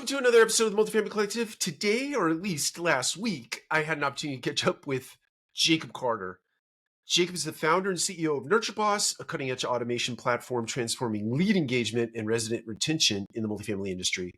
to another episode of the Multifamily Collective. Today, or at least last week, I had an opportunity to catch up with Jacob Carter. Jacob is the founder and CEO of NurtureBoss, a cutting-edge automation platform transforming lead engagement and resident retention in the multifamily industry.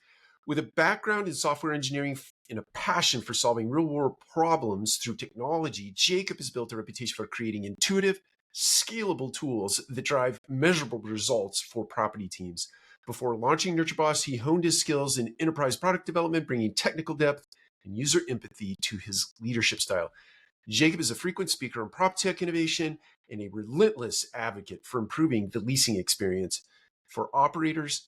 With a background in software engineering and a passion for solving real-world problems through technology, Jacob has built a reputation for creating intuitive, scalable tools that drive measurable results for property teams. Before launching NurtureBoss, he honed his skills in enterprise product development, bringing technical depth and user empathy to his leadership style. Jacob is a frequent speaker on PropTech innovation and a relentless advocate for improving the leasing experience for operators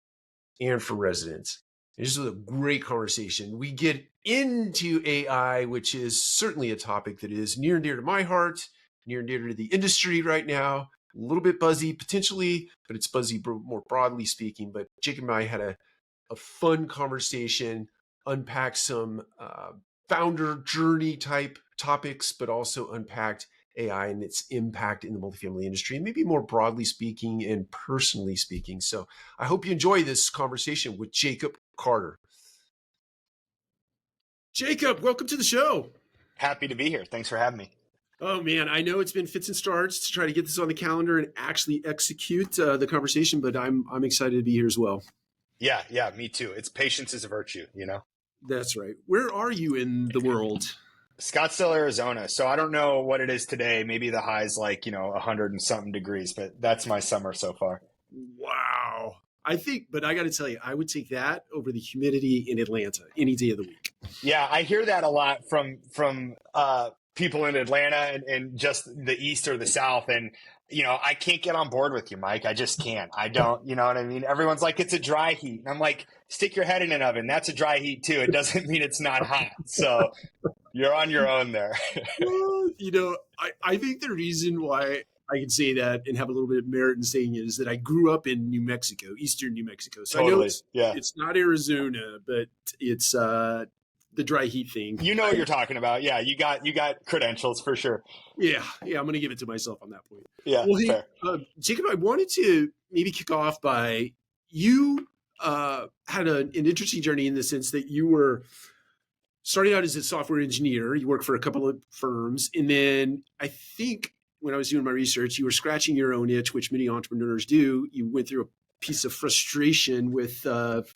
and for residents. This was a great conversation. We get into AI, which is certainly a topic that is near and dear to my heart, near and dear to the industry right now. A little bit buzzy potentially, but it's buzzy more broadly speaking. But Jacob and I had a fun conversation, unpacked some founder journey type topics, but also unpacked AI and its impact in the multifamily industry, and maybe more broadly speaking and personally speaking. So I hope you enjoy this conversation with Jacob Carter. Jacob, welcome to the show. Happy to be here. Thanks for having me. Oh man, I know it's been fits and starts to try to get this on the calendar and actually execute the conversation, but I'm excited to be here as well. Yeah, me too. It's patience is a virtue, you know? That's right. Where are you in the world? Scottsdale, Arizona. So I don't know what it is today. Maybe the high's like, 100 and something degrees, but that's my summer so far. Wow. But I got to tell you, I would take that over the humidity in Atlanta any day of the week. Yeah, I hear that a lot from people in Atlanta and just the East or the South. And, I can't get on board with you, Mike. I just can't. I don't, you know what I mean? Everyone's like, it's a dry heat. And I'm like, stick your head in an oven. That's a dry heat too. It doesn't mean it's not hot. So you're on your own there. Well, I think the reason why I can say that and have a little bit of merit in saying it is that I grew up in New Mexico, eastern New Mexico. So totally. I know it's not Arizona, but it's the dry heat thing. You know what you're talking about. Yeah, you got credentials for sure. Yeah, I'm going to give it to myself on that point. Yeah, well, fair. Hey, Jacob, I wanted to maybe kick off by you had an interesting journey in the sense that you were starting out as a software engineer. You worked for a couple of firms, and then I think when I was doing my research, you were scratching your own itch, which many entrepreneurs do. You went through a piece of frustration with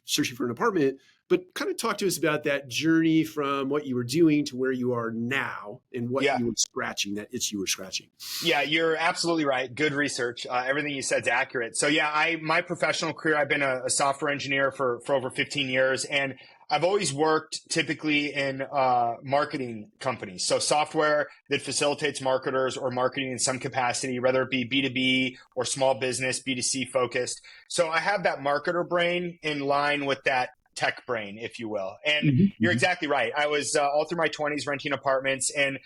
searching for an apartment, but kind of talk to us about that journey from what you were doing to where you are now and what you were scratching, that itch you were scratching. Yeah, you're absolutely right. Good research. Everything you said is accurate. So yeah, my professional career, I've been a software engineer for over 15 years, and I've always worked typically in marketing companies. So software that facilitates marketers or marketing in some capacity, whether it be B2B or small business, B2C focused. So I have that marketer brain in line with that tech brain, if you will. And you're exactly right. I was all through my 20s renting apartments and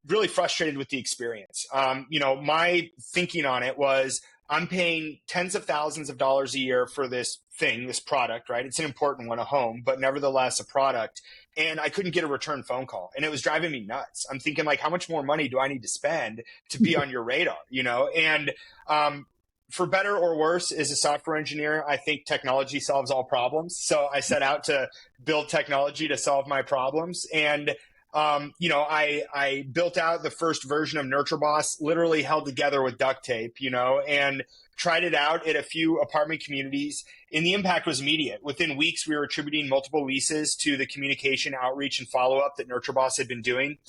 really frustrated with the experience. My thinking on it was I'm paying tens of thousands of dollars a year for this product, right? It's an important one, a home, but nevertheless a product. And I couldn't get a return phone call. And it was driving me nuts. I'm thinking like, how much more money do I need to spend to be on your radar, And for better or worse, as a software engineer, I think technology solves all problems. So I set out to build technology to solve my problems. And I built out the first version of NurtureBoss, literally held together with duct tape, and tried it out at a few apartment communities. And the impact was immediate. Within weeks, we were attributing multiple leases to the communication, outreach, and follow-up that NurtureBoss had been doing.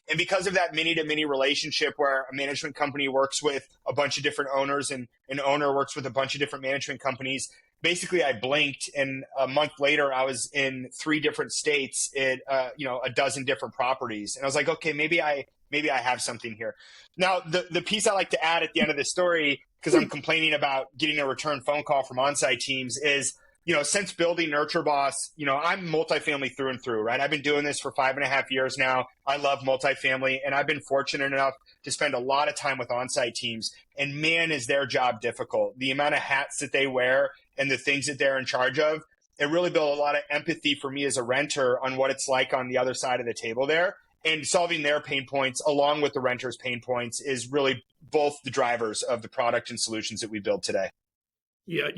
And because of that many-to-many relationship where a management company works with a bunch of different owners and an owner works with a bunch of different management companies, basically I blinked and a month later I was in 3 different states at, a dozen different properties. And I was like, okay, maybe I have something here. Now, the piece I like to add at the end of this story, because I'm complaining about getting a return phone call from on-site teams, is since building NurtureBoss, I'm multifamily through and through, right? I've been doing this for 5.5 years now. I love multifamily, and I've been fortunate enough to spend a lot of time with on-site teams. And man, is their job difficult. The amount of hats that they wear and the things that they're in charge of, it really built a lot of empathy for me as a renter on what it's like on the other side of the table there. And solving their pain points along with the renters' pain points is really both the drivers of the product and solutions that we build today. Yeah,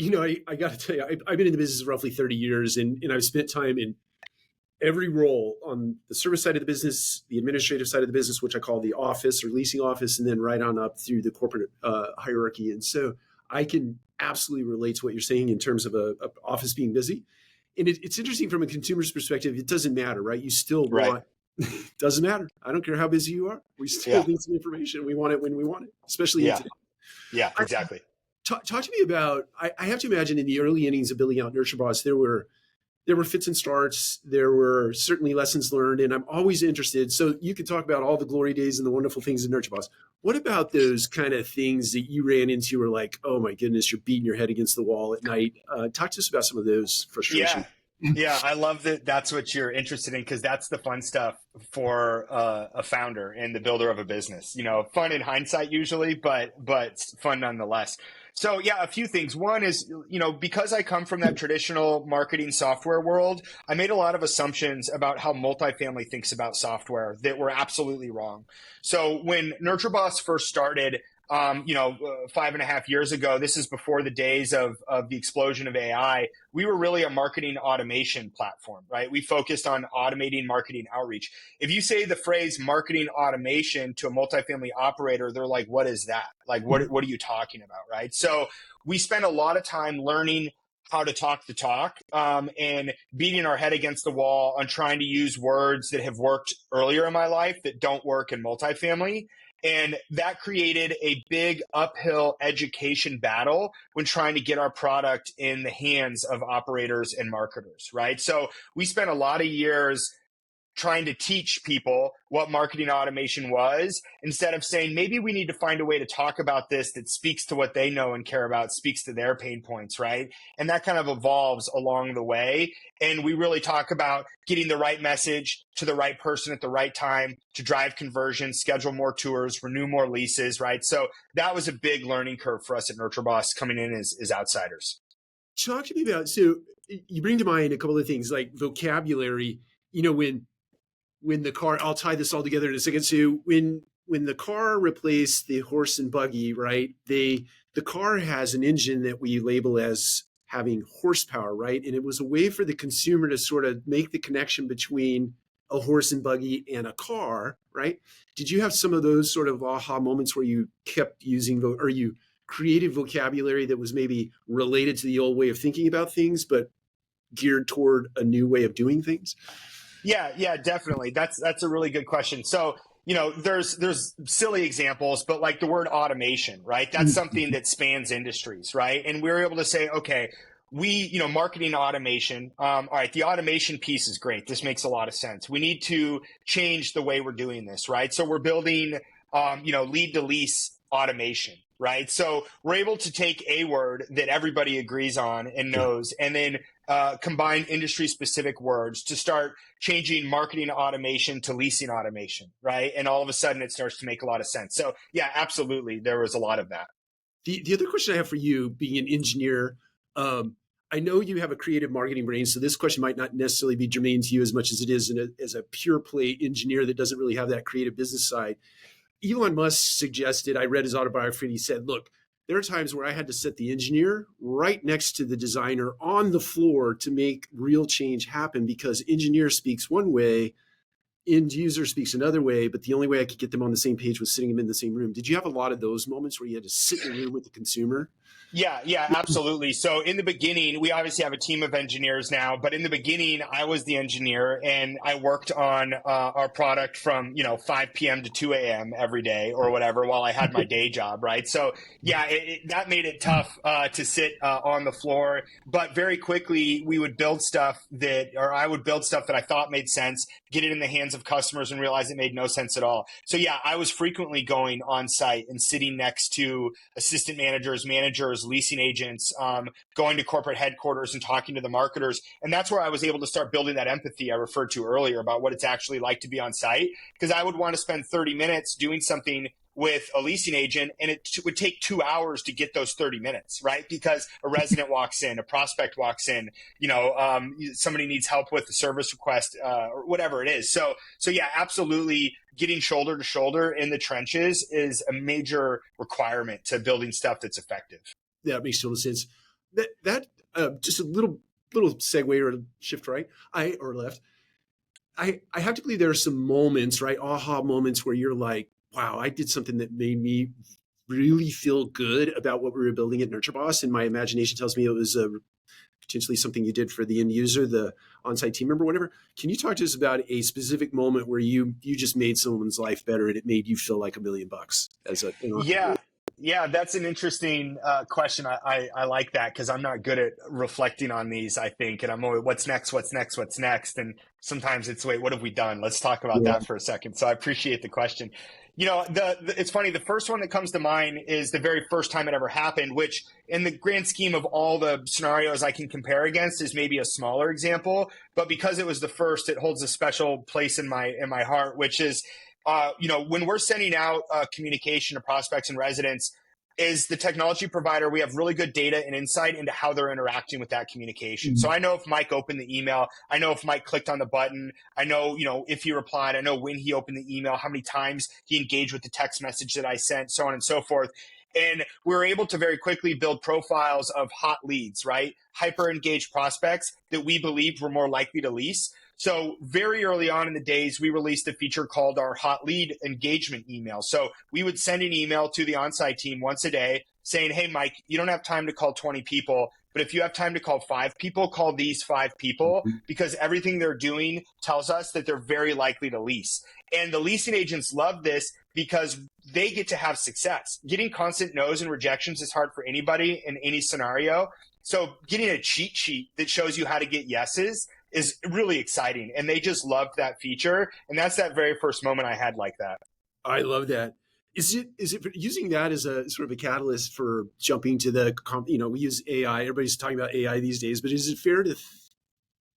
I got to tell you, I've been in the business roughly 30 years, and I've spent time in every role on the service side of the business, the administrative side of the business, which I call the office or leasing office, and then right on up through the corporate hierarchy. And so I can absolutely relate to what you're saying in terms of a office being busy. And it's interesting from a consumer's perspective. It doesn't matter, right? You still Right. want, doesn't matter. I don't care how busy you are. We still Yeah. need some information. We want it when we want it, especially in Yeah. today. Yeah, I, exactly. talk to me about, I have to imagine in the early innings of building out NurtureBoss, there were fits and starts. There were certainly lessons learned, and I'm always interested. So you could talk about all the glory days and the wonderful things in NurtureBoss. What about those kind of things that you ran into were like, oh my goodness, you're beating your head against the wall at night? Talk to us about some of those frustrations. Yeah. Yeah, I love that that's what you're interested in because that's the fun stuff for a founder and the builder of a business. Fun in hindsight usually, but fun nonetheless. So yeah, a few things. One is, because I come from that traditional marketing software world, I made a lot of assumptions about how multifamily thinks about software that were absolutely wrong. So when NurtureBoss first started, 5.5 years ago, this is before the days of the explosion of AI. We were really a marketing automation platform, right? We focused on automating marketing outreach. If you say the phrase marketing automation to a multifamily operator, they're like, what is that? Like, what are you talking about, right? So we spent a lot of time learning how to talk the talk and beating our head against the wall on trying to use words that have worked earlier in my life that don't work in multifamily. And that created a big uphill education battle when trying to get our product in the hands of operators and marketers, right? So we spent a lot of years trying to teach people what marketing automation was instead of saying, maybe we need to find a way to talk about this that speaks to what they know and care about, speaks to their pain points, right? And that kind of evolves along the way. And we really talk about getting the right message to the right person at the right time to drive conversion, schedule more tours, renew more leases, right? So that was a big learning curve for us at NurtureBoss coming in as outsiders. Talk to me about, so you bring to mind a couple of things like vocabulary, when the car, I'll tie this all together in a second. So when the car replaced the horse and buggy, right? The car has an engine that we label as having horsepower, right? And it was a way for the consumer to sort of make the connection between a horse and buggy and a car, right? Did you have some of those sort of aha moments where you kept using or you created vocabulary that was maybe related to the old way of thinking about things, but geared toward a new way of doing things? Yeah, definitely. That's a really good question. So, there's silly examples, but like the word automation, right? That's something that spans industries, right? And we're able to say, okay, marketing automation. All right, the automation piece is great. This makes a lot of sense. We need to change the way we're doing this, right? So we're building, lead to lease automation, right? So we're able to take a word that everybody agrees on and knows, and then combine industry specific words to start changing marketing automation to leasing automation, right? And all of a sudden it starts to make a lot of sense. So yeah, absolutely. There was a lot of that. The other question I have for you, being an engineer, I know you have a creative marketing brain, so this question might not necessarily be germane to you as much as it is as a pure play engineer that doesn't really have that creative business side. Elon Musk suggested, I read his autobiography, and he said, look, there are times where I had to set the engineer right next to the designer on the floor to make real change happen because engineer speaks one way, end user speaks another way, but the only way I could get them on the same page was sitting them in the same room. Did you have a lot of those moments where you had to sit in a room with the consumer? Yeah, absolutely. So in the beginning, we obviously have a team of engineers now, but in the beginning, I was the engineer and I worked on our product from, 5 p.m. to 2 a.m. every day or whatever while I had my day job, right? So yeah, that made it tough to sit on the floor, but very quickly we would build stuff I would build stuff that I thought made sense, get it in the hands of customers and realize it made no sense at all. So yeah, I was frequently going on site and sitting next to assistant managers, leasing agents, going to corporate headquarters and talking to the marketers. And that's where I was able to start building that empathy I referred to earlier about what it's actually like to be on site. Because I would want to spend 30 minutes doing something with a leasing agent, and it would take 2 hours to get those 30 minutes, right? Because a resident walks in, a prospect walks in, somebody needs help with a service request, or whatever it is. So yeah, absolutely. Getting shoulder to shoulder in the trenches is a major requirement to building stuff that's effective. That makes total sense. That just a little segue or shift right, or left. I have to believe there are some moments, right, aha moments where you're like, wow, I did something that made me really feel good about what we were building at NurtureBoss, and my imagination tells me it was potentially something you did for the end user, the on-site team member, whatever. Can you talk to us about a specific moment where you just made someone's life better and it made you feel like $1,000,000 as an entrepreneur? Yeah. Yeah, that's an interesting question. I like that because I'm not good at reflecting on these, I think. And I'm always, what's next? What's next? What's next? And sometimes it's, wait, what have we done? Let's talk about Yeah. that for a second. So I appreciate the question. You know, it's funny. The first one that comes to mind is the very first time it ever happened, which in the grand scheme of all the scenarios I can compare against is maybe a smaller example. But because it was the first, it holds a special place in my heart, which is, you know, when we're sending out communication to prospects and residents, is the technology provider, we have really good data and insight into how they're interacting with that communication. Mm-hmm. So I know if Mike opened the email, I know if Mike clicked on the button, I know, you know, if he replied, I know when he opened the email, how many times he engaged with the text message that I sent, so on and so forth. And we were able to very quickly build profiles of hot leads, right? Hyper engaged prospects that we believed were more likely to lease. So very early on in the days, we released a feature called our hot lead engagement email. So we would send an email to the on-site team once a day saying, hey, Mike, you don't have time to call 20 people, but if you have time to call 5 people, call these 5 people because everything they're doing tells us that they're very likely to lease. And the leasing agents love this because they get to have success. Getting constant no's and rejections is hard for anybody in any scenario. So getting a cheat sheet that shows you how to get yeses is really exciting. And they just loved that feature. And that's that very first moment I had like that. I love that. Is it using that as a sort of a catalyst for jumping to the, you know, we use AI, everybody's talking about AI these days, but is it fair to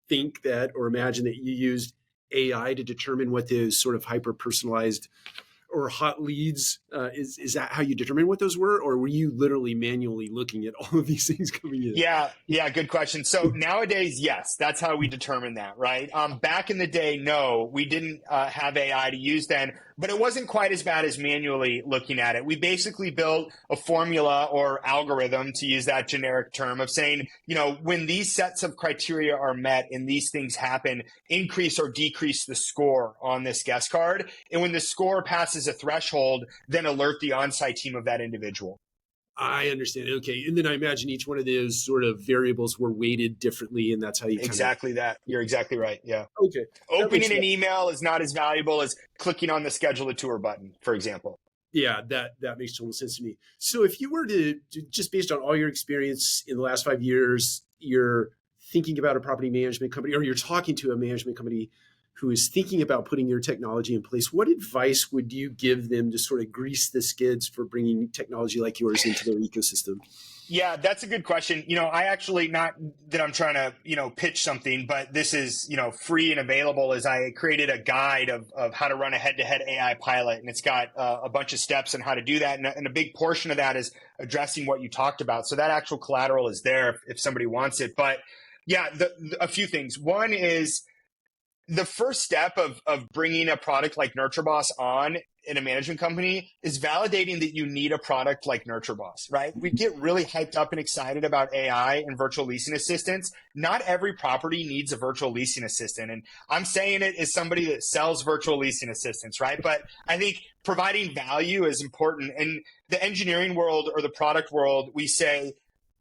think that or imagine that you used AI to determine what those sort of hyper personalized or hot leads, is that how you determine what those were? Or were you literally manually looking at all of these things coming in? Yeah, good question. So nowadays, yes, that's how we determine that, right? Back in the day, no, we didn't have AI to use then, but it wasn't quite as bad as manually looking at it. We basically built a formula or algorithm, to use that generic term, of saying, you know, when these sets of criteria are met and these things happen, increase or decrease the score on this guest card. And when the score passes a threshold, then alert the on-site team of that individual. I understand. Okay. And then I imagine each one of those sort of variables were weighted differently, and that's how you Exactly that. You're exactly right. Yeah. Okay. Opening an email is not as valuable as clicking on the schedule a tour button, for example. Yeah, that makes total sense to me. So if you were to just based on all your experience in the last 5 years, you're thinking about a property management company, or you're talking to a management company who is thinking about putting your technology in place, what advice would you give them to sort of grease the skids for bringing technology like yours into their ecosystem? Yeah, that's a good question. You know, I actually, not that I'm trying to, you know, pitch something, but this is, you know, free and available, as I created a guide of how to run a head-to-head AI pilot. And it's got a bunch of steps on how to do that. And a big portion of that is addressing what you talked about. So that actual collateral is there if somebody wants it. But yeah, a few things. One is, the first step of bringing a product like NurtureBoss on in a management company is validating that you need a product like NurtureBoss, right? We get really hyped up and excited about AI and virtual leasing assistants. Not every property needs a virtual leasing assistant. And I'm saying it as somebody that sells virtual leasing assistants, right? But I think providing value is important. In the engineering world or the product world, we say,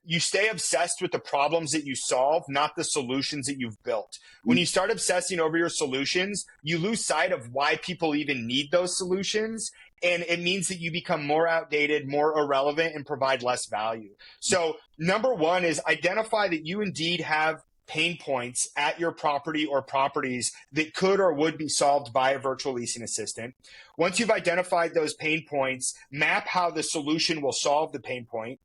you stay obsessed with the problems that you solve, not the solutions that you've built. When you start obsessing over your solutions, you lose sight of why people even need those solutions. And it means that you become more outdated, more irrelevant, and provide less value. So number one is identify that you indeed have pain points at your property or properties that could or would be solved by a virtual leasing assistant. Once you've identified those pain points, map how the solution will solve the pain point.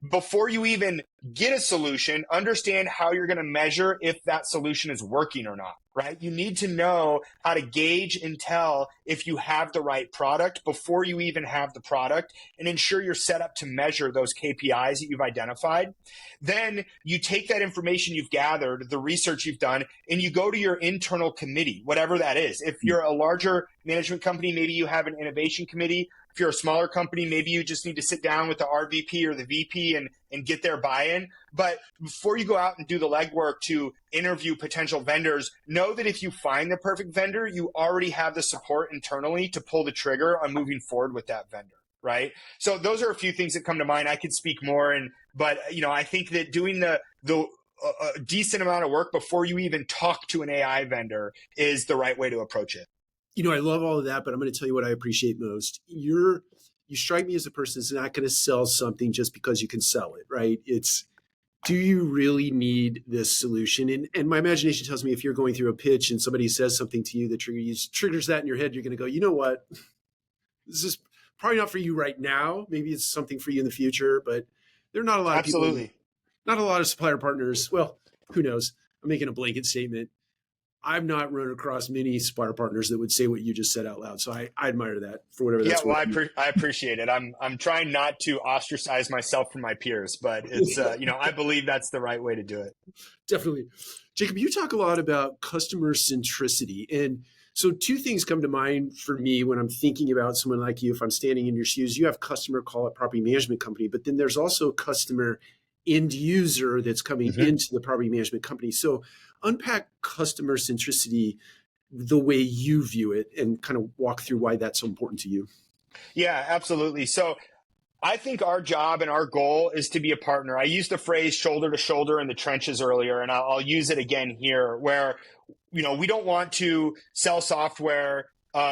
Before you even get a solution, understand how you're going to measure if that solution is working or not, right? You need to know how to gauge and tell if you have the right product before you even have the product, and ensure you're set up to measure those KPIs that you've identified. Then you take that information you've gathered, the research you've done, and you go to your internal committee, whatever that is. If you're a larger management company, maybe you have an innovation committee. If you're a smaller company, maybe you just need to sit down with the RVP or the VP and get their buy-in. But before you go out and do the legwork to interview potential vendors, know that if you find the perfect vendor, you already have the support internally to pull the trigger on moving forward with that vendor. Right. So those are a few things that come to mind. I could speak more, but I think that doing the a decent amount of work before you even talk to an AI vendor is the right way to approach it. I love all of that, but I'm going to tell you what I appreciate most. You strike me as a person that's not going to sell something just because you can sell it, right? It's, do you really need this solution? And my imagination tells me if you're going through a pitch and somebody says something to you that triggers that in your head, you're going to go, you know what? This is probably not for you right now. Maybe it's something for you in the future, but there are not a lot of people, not a lot of supplier partners. Well, who knows? I'm making a blanket statement. I've not run across many supplier partners that would say what you just said out loud. So I admire that for whatever that's worth. Yeah, well, I appreciate it. I'm trying not to ostracize myself from my peers, but it's, I believe that's the right way to do it. Definitely. Jacob, you talk a lot about customer centricity. And so two things come to mind for me when I'm thinking about someone like you. If I'm standing in your shoes, you have customer, call it property management company, but then there's also customer end user that's coming into the property management company. So unpack customer centricity the way you view it and kind of walk through why that's so important to you. Yeah, absolutely. So I think our job and our goal is to be a partner. I used the phrase shoulder to shoulder in the trenches earlier, and I'll use it again here, where we don't want to sell software,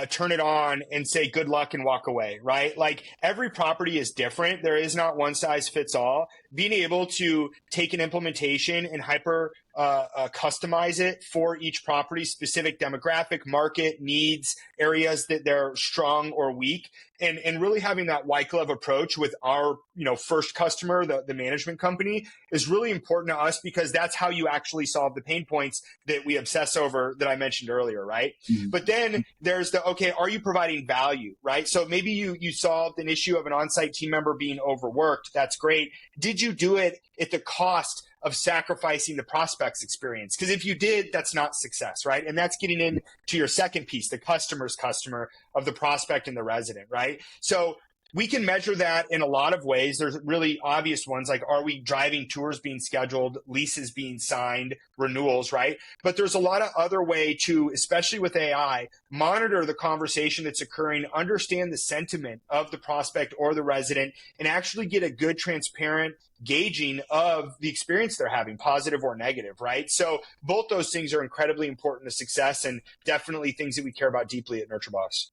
turn it on and say good luck and walk away, right? Like every property is different. There is not one size fits all. Being able to take an implementation and hyper customize it for each property, specific demographic, market, needs, areas that they're strong or weak, and really having that white glove approach with our first customer, the management company, is really important to us because that's how you actually solve the pain points that we obsess over that I mentioned earlier, right? Mm-hmm. But then there's okay, are you providing value, right? So maybe you solved an issue of an on-site team member being overworked. That's great. Did you do it at the cost of sacrificing the prospect's experience? Because if you did, that's not success, right? And that's getting into your second piece, the customer's customer of the prospect and the resident, right? So we can measure that in a lot of ways. There's really obvious ones like, are we driving tours being scheduled, leases being signed, renewals, right? But there's a lot of other way to, especially with AI, monitor the conversation that's occurring, understand the sentiment of the prospect or the resident, and actually get a good, transparent gauging of the experience they're having, positive or negative, right? So both those things are incredibly important to success and definitely things that we care about deeply at NurtureBoss.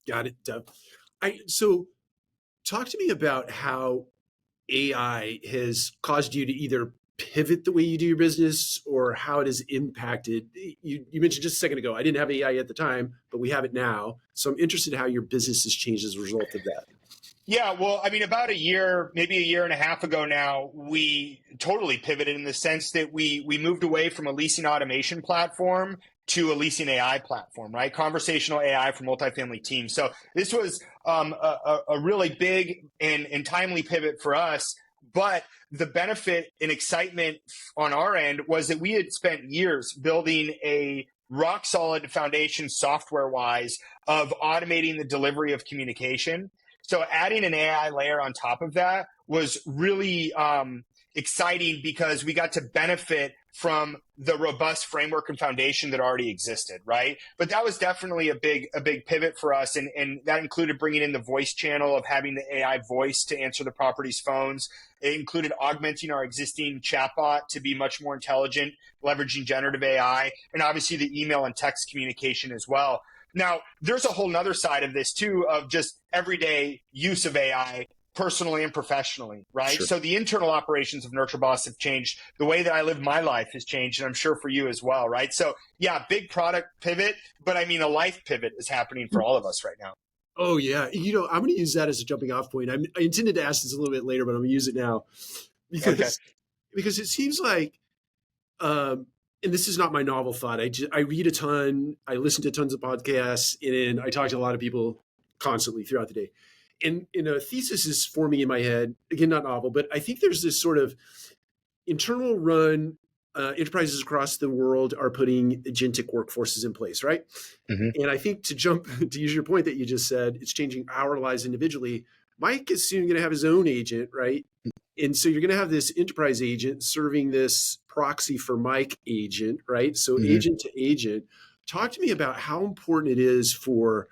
Got it. So talk to me about how AI has caused you to either pivot the way you do your business or how it has impacted. You mentioned just a second ago, I didn't have AI at the time, but we have it now. So I'm interested in how your business has changed as a result of that. Yeah, well, I mean, about a year, maybe a year and a half ago now, we totally pivoted in the sense that we moved away from a leasing automation platform to a leasing AI platform, right? Conversational AI for multifamily teams. So this was a really big and timely pivot for us. But the benefit and excitement on our end was that we had spent years building a rock solid foundation software wise of automating the delivery of communication. So adding an AI layer on top of that was really exciting because we got to benefit from the robust framework and foundation that already existed, right? But that was definitely a big pivot for us. And that included bringing in the voice channel of having the AI voice to answer the property's phones. It included augmenting our existing chatbot to be much more intelligent, leveraging generative AI, and obviously the email and text communication as well. Now, there's a whole nother side of this too, of just everyday use of AI, personally and professionally, right? Sure. So the internal operations of NurtureBoss have changed. The way that I live my life has changed, and I'm sure for you as well, right? So yeah, big product pivot, but I mean, a life pivot is happening for all of us right now. Oh yeah. I'm going to use that as a jumping off point. I intended to ask this a little bit later, but I'm going to use it now because it seems like, and this is not my novel thought. I read a ton, I listen to tons of podcasts, and I talk to a lot of people constantly throughout the day. And a thesis is forming in my head, again, not novel, but I think there's this sort of internal run enterprises across the world are putting agentic workforces in place, right? Hmm. And I think to jump to use your point that you just said, it's changing our lives individually. Mike is soon going to have his own agent, right? And so you're going to have this enterprise agent serving this proxy for Mike agent, right? So Hmm. agent to agent. Talk to me about how important it is for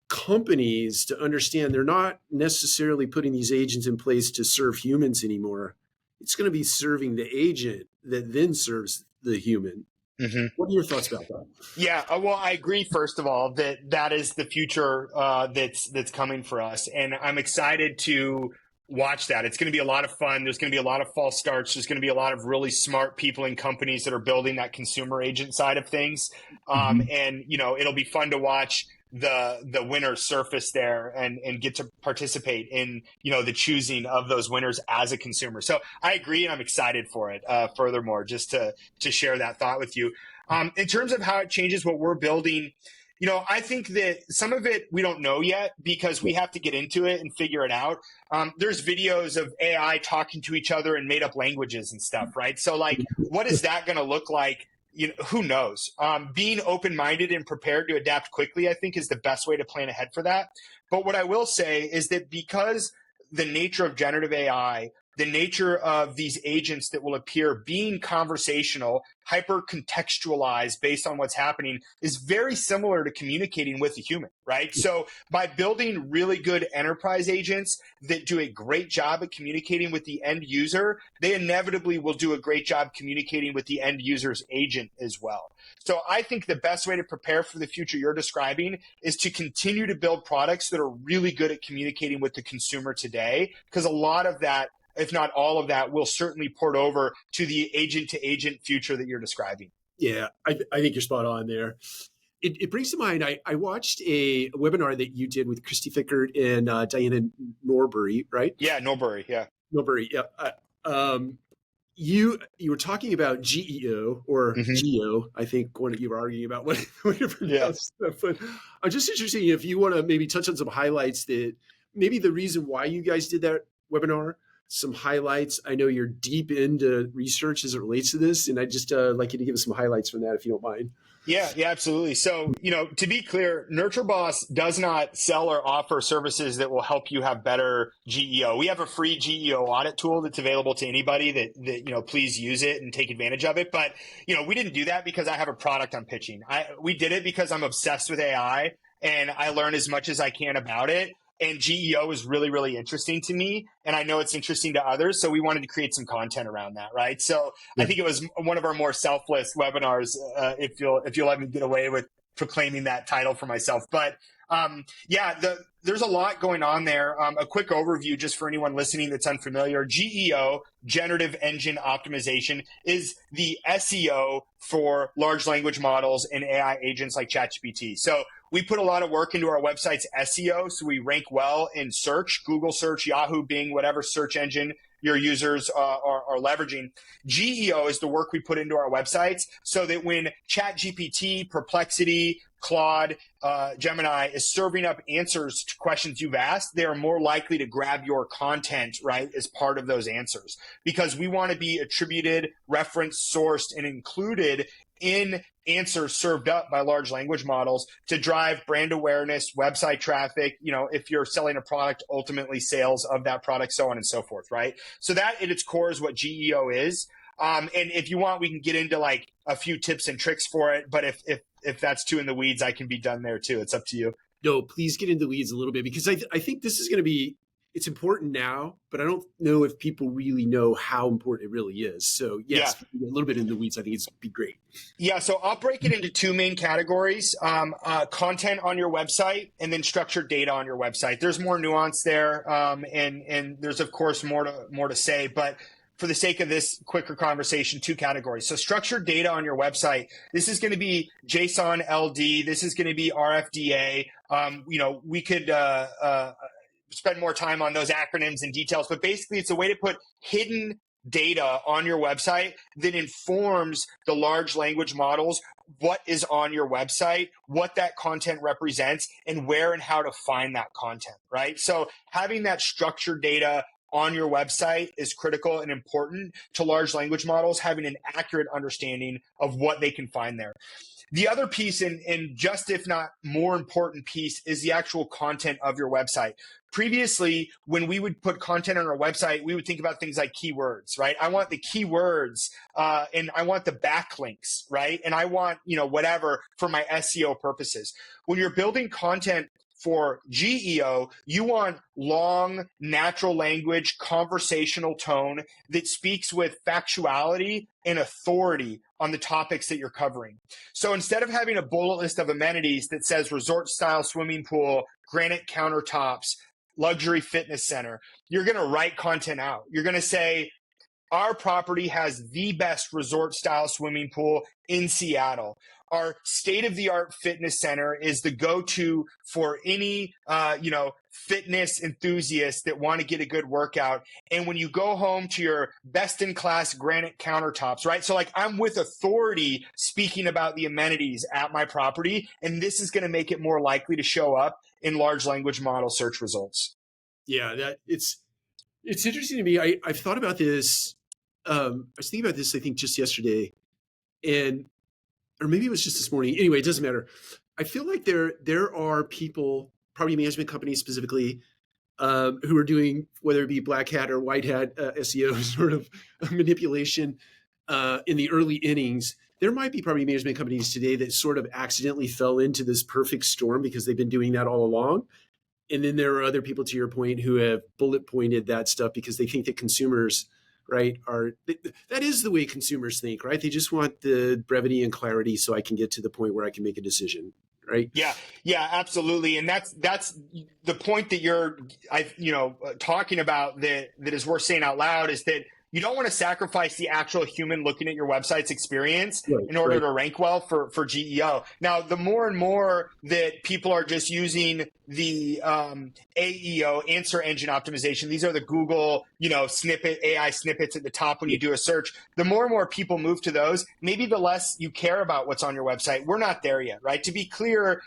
companies to understand they're not necessarily putting these agents in place to serve humans anymore. It's going to be serving the agent that then serves the human. Hmm. What are your thoughts about that? Yeah, well, I agree. First of all, that is the future that's coming for us, and I'm excited to watch that. It's going to be a lot of fun. There's going to be a lot of false starts. There's going to be a lot of really smart people and companies that are building that consumer agent side of things, Mm-hmm. and it'll be fun to watch the winners surface there and get to participate in the choosing of those winners as a consumer. So I agree, and I'm excited for it. Furthermore, just to share that thought with you. In terms of how it changes what we're building, I think that some of it we don't know yet because we have to get into it and figure it out. There's videos of AI talking to each other in made up languages and stuff, right? So, like, what is that going to look like? Who knows? Being open minded and prepared to adapt quickly, I think, is the best way to plan ahead for that. But what I will say is that because the nature of generative AI, the nature of these agents that will appear being conversational, hyper contextualized based on what's happening is very similar to communicating with a human, right? So by building really good enterprise agents that do a great job at communicating with the end user, they inevitably will do a great job communicating with the end user's agent as well. So I think the best way to prepare for the future you're describing is to continue to build products that are really good at communicating with the consumer today, because a lot of that, if not all of that, will certainly port over to the agent to agent future that you're describing. Yeah, I think you're spot on there. It brings to mind, I watched a webinar that you did with Christy Fickert and Diana Norbury, right? Yeah, Norbury. Yeah. Norbury, yeah. You were talking about GEO or Hmm. Geo. I think one of you were arguing about what you Yeah. pronounce that. But I'm just interested if you want to maybe touch on some highlights that maybe the reason why you guys did that webinar, some highlights. I know you're deep into research as it relates to this, and I just like you to give us some highlights from that if you don't mind. Yeah, absolutely. So, to be clear, NurtureBoss does not sell or offer services that will help you have better GEO. We have a free GEO audit tool that's available to anybody that please use it and take advantage of it. But, we didn't do that because I have a product I'm pitching. We did it because I'm obsessed with AI and I learn as much as I can about it. And GEO is really, really interesting to me. And I know it's interesting to others. So we wanted to create some content around that, right? So I Yeah. think it was one of our more selfless webinars, if you'll let me get away with proclaiming that title for myself. But there's a lot going on there. A quick overview just for anyone listening that's unfamiliar. GEO, Generative Engine Optimization, is the SEO for large language models and AI agents like ChatGPT. So we put a lot of work into our website's SEO, so we rank well in search, Google search, Yahoo, Bing, whatever search engine your users are leveraging. GEO is the work we put into our websites so that when ChatGPT, Perplexity, Claude, Gemini is serving up answers to questions you've asked, they are more likely to grab your content, right, as part of those answers. Because we want to be attributed, referenced, sourced, and included in answers served up by large language models to drive brand awareness, website traffic, if you're selling a product, ultimately sales of that product, so on and so forth, right? So that at its core is what GEO is. And if you want, we can get into like a few tips and tricks for it. But if that's too in the weeds, I can be done there too. It's up to you. No, please get into the weeds a little bit because I think this is going to be it's important now, but I don't know if people really know how important it really is. So Yeah. yes, a little bit in the weeds, I think it's be great. Yeah, so I'll break it into two main categories, content on your website and then structured data on your website. There's more nuance there, and there's, of course, more to say, but for the sake of this quicker conversation, two categories. So structured data on your website, this is going to be JSON LD, this is going to be RFDA. We could spend more time on those acronyms and details, but basically it's a way to put hidden data on your website that informs the large language models what is on your website, what that content represents, and where and how to find that content, right? So having that structured data on your website is critical and important to large language models having an accurate understanding of what they can find there. The other piece, and just if not more important piece, is the actual content of your website. Previously, when we would put content on our website, we would think about things like keywords, right? I want the keywords and I want the backlinks, right? And I want, whatever for my SEO purposes. When you're building content for GEO, you want long, natural language, conversational tone that speaks with factuality and authority on the topics that you're covering. So instead of having a bullet list of amenities that says resort style swimming pool, granite countertops, luxury fitness center, you're going to write content out. You're going to say, our property has the best resort style swimming pool in Seattle. Our state-of-the-art fitness center is the go-to for any, fitness enthusiasts that want to get a good workout. And when you go home to your best-in-class granite countertops, right? So I'm with authority speaking about the amenities at my property, and this is going to make it more likely to show up in large language model search results. Yeah, it's interesting to me. I've thought about this. I was thinking about this, I think, just yesterday, or maybe it was just this morning. Anyway, it doesn't matter. I feel like there are people, property management companies specifically, who are doing, whether it be black hat or white hat SEO sort of manipulation in the early innings. There might be property management companies today that sort of accidentally fell into this perfect storm because they've been doing that all along. And then there are other people, to your point, who have bullet pointed that stuff because they think that consumers, right, that is the way consumers think, right? They just want the brevity and clarity so I can get to the point where I can make a decision, right? Yeah, absolutely. And that's the point that you're, talking about that is worth saying out loud, is that you don't want to sacrifice the actual human looking at your website's experience in order to rank well for GEO. Now, the more and more that people are just using the AEO, answer engine optimization, these are the Google, AI snippets at the top when you do a search. The more and more people move to those, maybe the less you care about what's on your website. We're not there yet, right? To be clear,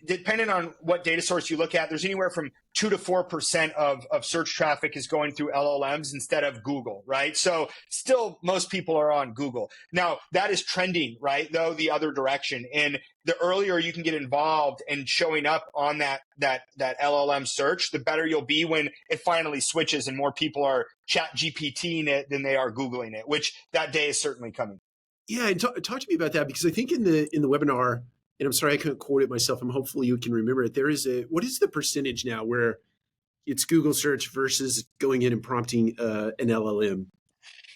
depending on what data source you look at, there's anywhere from 2 to 4% of search traffic is going through LLMs instead of Google, right? So still, most people are on Google. Now, that is trending, right, though, the other direction. And the earlier you can get involved and showing up on that LLM search, the better you'll be when it finally switches and more people are chat GPTing it than they are Googling it, which that day is certainly coming. Yeah, and talk to me about that, because I think in the webinar, and I'm sorry I couldn't quote it myself, and hopefully you can remember it, what is the percentage now where it's Google search versus going in and prompting an LLM?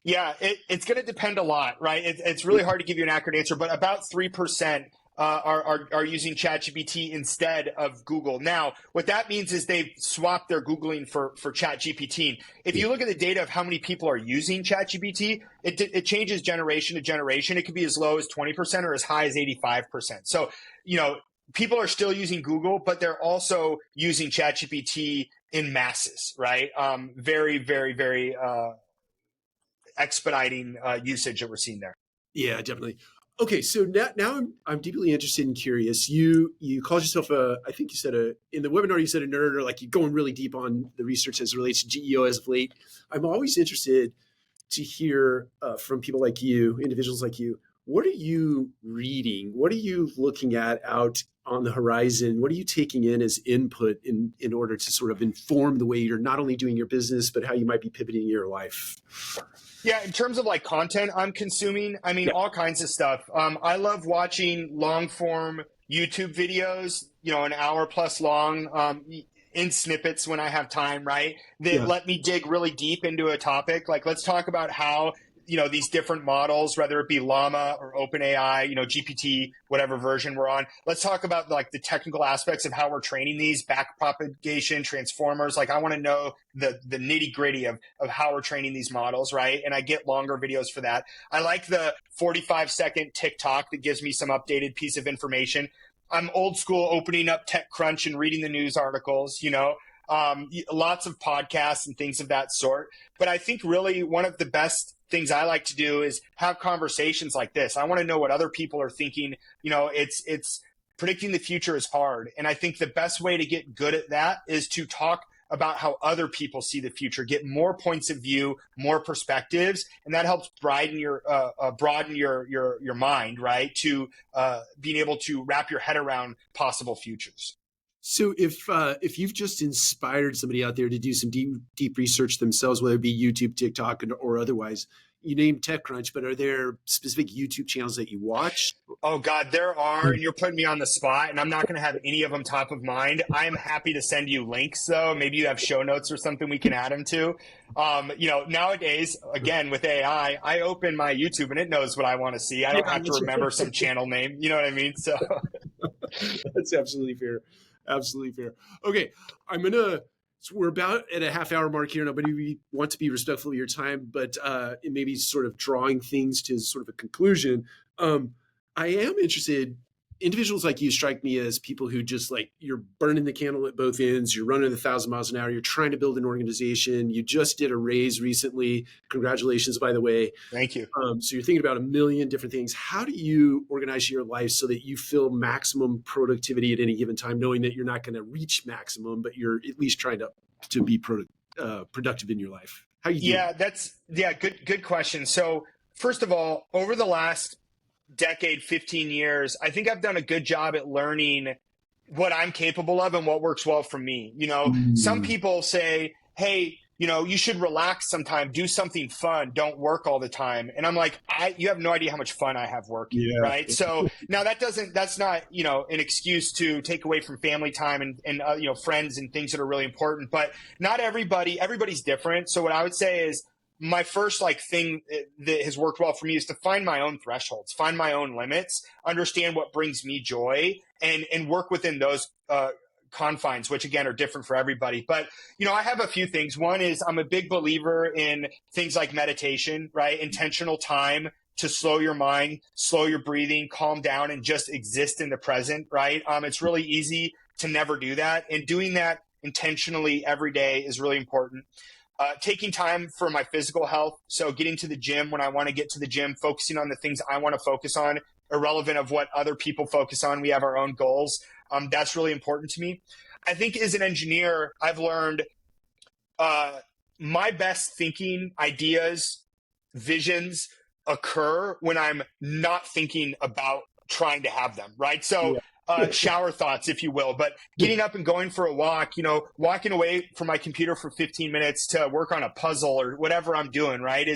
Yeah, it's going to depend a lot, right? It's really hard to give you an accurate answer, but about 3% are using ChatGPT instead of Google. Now, what that means is they've swapped their Googling for ChatGPT. If you look at the data of how many people are using ChatGPT, it changes generation to generation. It could be as low as 20% or as high as 85%. So, people are still using Google, but they're also using ChatGPT in masses, right? Very, very, very expediting usage that we're seeing there. Yeah, definitely. Okay, so now I'm deeply interested and curious. You called yourself I think you said in the webinar you said a nerd, or like you're going really deep on the research as it relates to GEO as of late. I'm always interested to hear from people like you, individuals like you. What are you reading? What are you looking at out on the horizon? What are you taking in as input in order to sort of inform the way you're not only doing your business, but how you might be pivoting your life? Yeah, in terms of like content I'm consuming, all kinds of stuff. I love watching long form YouTube videos, an hour plus long, in snippets when I have time, right? That let me dig really deep into a topic. Like, let's talk about how, these different models, whether it be Llama or OpenAI, GPT, whatever version we're on. Let's talk about like the technical aspects of how we're training these, backpropagation, transformers. Like, I want to know the nitty gritty of how we're training these models, right? And I get longer videos for that. I like the 45-second TikTok that gives me some updated piece of information. I'm old school, opening up TechCrunch and reading the news articles, lots of podcasts and things of that sort. But I think really one of the best things I like to do is have conversations like this. I want to know what other people are thinking. It's predicting the future is hard. And I think the best way to get good at that is to talk about how other people see the future, get more points of view, more perspectives, and that helps broaden your mind, right? To being able to wrap your head around possible futures. So if you've just inspired somebody out there to do some deep research themselves, whether it be YouTube, TikTok, or otherwise, you name TechCrunch, but are there specific YouTube channels that you watch? Oh God, there are, and you're putting me on the spot, and I'm not going to have any of them top of mind. I am happy to send you links, though. Maybe you have show notes or something we can add them to. Nowadays, again with AI, I open my YouTube and it knows what I want to see. I don't have to remember some channel name. You know what I mean? So that's absolutely fair. Absolutely fair. Okay, so we're about at a half hour mark here, and we want to be respectful of your time, but it may be sort of drawing things to sort of a conclusion. I am interested. Individuals like you strike me as people who just like, you're burning the candle at both ends. You're running 1,000 miles an hour. You're trying to build an organization. You just did a raise recently. Congratulations, by the way. Thank you. So you're thinking about a million different things. How do you organize your life so that you feel maximum productivity at any given time, knowing that you're not going to reach maximum, but you're at least trying to be productive in your life? How you doing? Good question. So first of all, over the last decade, 15 years, I think I've done a good job at learning what I'm capable of and what works well for me. Some people say, hey, you should relax sometime, do something fun, don't work all the time. And I'm like, you have no idea how much fun I have working, right? So now that's not, an excuse to take away from family time and friends and things that are really important, but not everybody's different. So what I would say is, my first thing that has worked well for me is to find my own thresholds, find my own limits, understand what brings me joy, and work within those confines, which again are different for everybody. But I have a few things. One is I'm a big believer in things like meditation, right? Intentional time to slow your mind, slow your breathing, calm down, and just exist in the present, right? It's really easy to never do that, and doing that intentionally every day is really important. Taking time for my physical health. So getting to the gym when I want to get to the gym, focusing on the things I want to focus on, irrelevant of what other people focus on. We have our own goals. That's really important to me. I think as an engineer, I've learned my best thinking, ideas, visions occur when I'm not thinking about trying to have them, right? So shower thoughts, if you will, but getting up and going for a walk, walking away from my computer for 15 minutes to work on a puzzle or whatever I'm doing, right?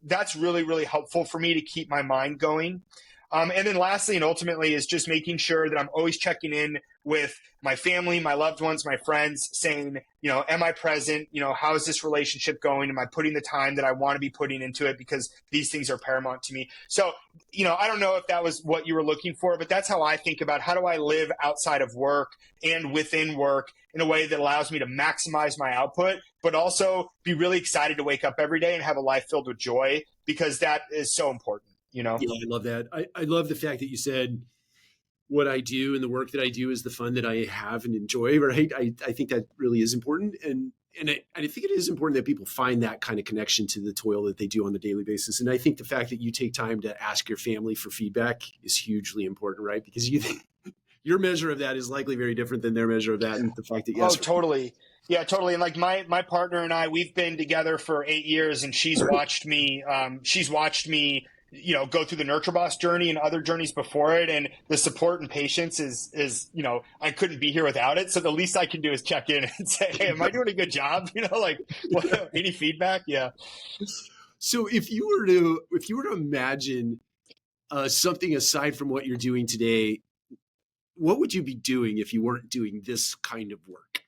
That's really, really helpful for me to keep my mind going. And then lastly, and ultimately, is just making sure that I'm always checking in with my family, my loved ones, my friends, saying, am I present? How is this relationship going? Am I putting the time that I want to be putting into it? Because these things are paramount to me. So, I don't know if that was what you were looking for, but that's how I think about how do I live outside of work and within work in a way that allows me to maximize my output, but also be really excited to wake up every day and have a life filled with joy, because that is so important. Yeah, I love that. I love the fact that you said what I do and the work that I do is the fun that I have and enjoy, right? I think that really is important. And I think it is important that people find that kind of connection to the toil that they do on the daily basis. And I think the fact that you take time to ask your family for feedback is hugely important, right? Because your measure of that is likely very different than their measure of that. And the fact that totally. Yeah, totally. And my partner and I, we've been together for 8 years, and she's watched me, go through the NurtureBoss journey and other journeys before it. And the support and patience is, I couldn't be here without it. So the least I can do is check in and say, hey, am I doing a good job? Any feedback? Yeah. So if you were to imagine something aside from what you're doing today, what would you be doing if you weren't doing this kind of work?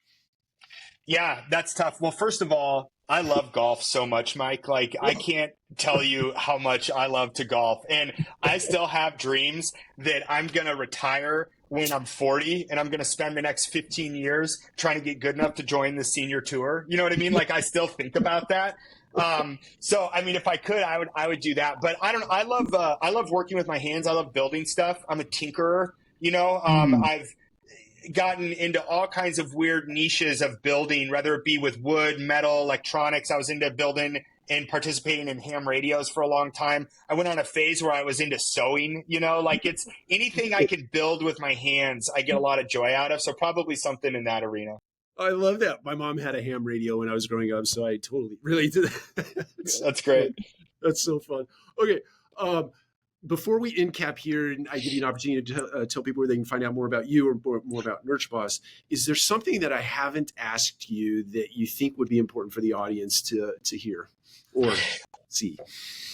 Yeah, that's tough. Well, first of all, I love golf so much, Mike. I can't tell you how much I love to golf. And I still have dreams that I'm going to retire when I'm 40 and I'm going to spend the next 15 years trying to get good enough to join the senior tour. You know what I mean? I still think about that. So, if I could, I would do that. But I love working with my hands. I love building stuff. I'm a tinkerer, I've gotten into all kinds of weird niches of building, whether it be with wood, metal, electronics. I was into building and participating in ham radios for a long time. I went on a phase where I was into sewing, it's anything I can build with my hands, I get a lot of joy out of. So probably something in that arena. I love that. My mom had a ham radio when I was growing up, so I totally relate to that. That's great. That's so fun. Okay. Before we end cap here and I give you an opportunity to tell people where they can find out more about you or more about NurtureBoss, is there something that I haven't asked you that you think would be important for the audience to hear or see?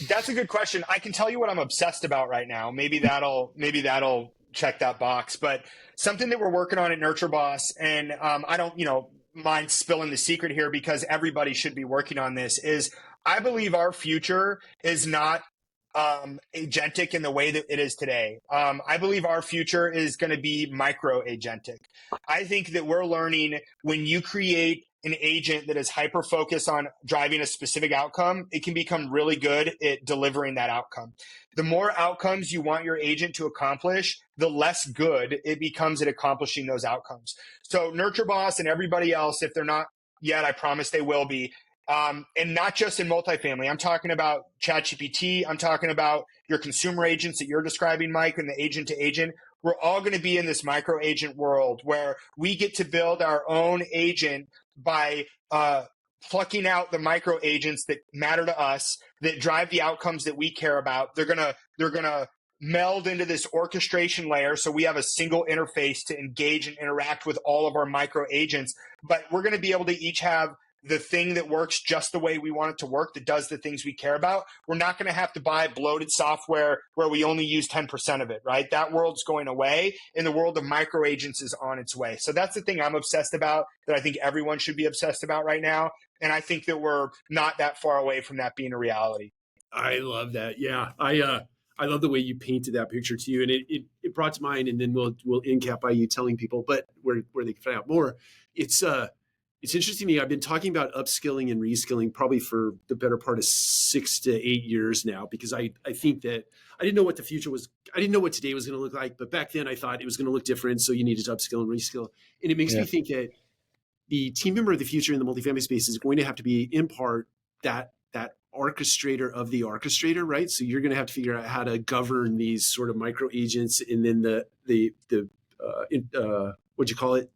That's a good question. I can tell you what I'm obsessed about right now. Maybe that'll check that box. But something that we're working on at NurtureBoss, and I don't, mind spilling the secret here because everybody should be working on this, is I believe our future is not agentic in the way that it is today. I believe our future is going to be micro agentic. I think that we're learning when you create an agent that is hyper focused on driving a specific outcome, it can become really good at delivering that outcome. The more outcomes you want your agent to accomplish, the less good it becomes at accomplishing those outcomes. So NurtureBoss and everybody else, if they're not yet, I promise they will be. And not just in multifamily. I'm talking about ChatGPT. I'm talking about your consumer agents that you're describing, Mike, and the agent to agent. We're all going to be in this micro agent world where we get to build our own agent by plucking out the micro agents that matter to us, that drive the outcomes that we care about. They're gonna meld into this orchestration layer, so we have a single interface to engage and interact with all of our micro agents. But we're going to be able to each have the thing that works just the way we want it to work, that does the things we care about. We're not going to have to buy bloated software where we only use 10% of it, right? That world's going away, and the world of micro agents is on its way. So that's the thing I'm obsessed about, that I think everyone should be obsessed about right now. And I think that we're not that far away from that being a reality. I love that. Yeah. I love the way you painted that picture to you, and it brought to mind, and then we'll end cap by you telling people, but where they can find out more. It's interesting to me. I've been talking about upskilling and reskilling probably for the better part of 6 to 8 years now, because I think that I didn't know what the future was. I didn't know what today was going to look like, but back then I thought it was going to look different. So you needed to upskill and reskill. And it makes me think that the team member of the future in the multifamily space is going to have to be, in part, that orchestrator of the orchestrator, right? So you're going to have to figure out how to govern these sort of micro agents, and then what'd you call it?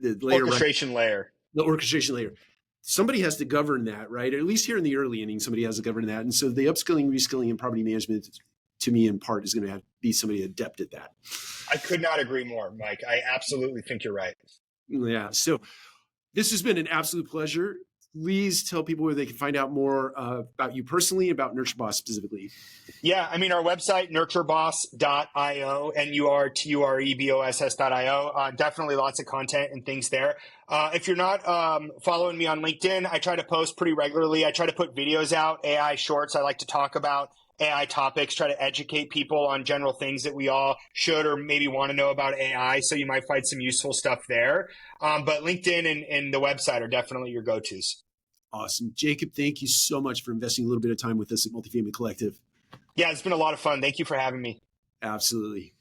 The layer, orchestration layer. The orchestration layer. Somebody has to govern that, right? Or at least here in the early innings, somebody has to govern that. And so the upskilling, reskilling, and property management, to me, in part, is going to have to be somebody adept at that. I could not agree more, Mike. I absolutely think you're right. Yeah. So this has been an absolute pleasure. Please tell people where they can find out more about you personally, about NurtureBoss specifically. Yeah, I mean, our website, nurtureboss.io, nurtureboss.io. Definitely lots of content and things there. If you're not following me on LinkedIn, I try to post pretty regularly. I try to put videos out, AI shorts. I like to talk about AI topics, try to educate people on general things that we all should or maybe want to know about AI. So you might find some useful stuff there. But LinkedIn and the website are definitely your go-tos. Awesome. Jacob, thank you so much for investing a little bit of time with us at Multifamily Collective. Yeah, it's been a lot of fun. Thank you for having me. Absolutely.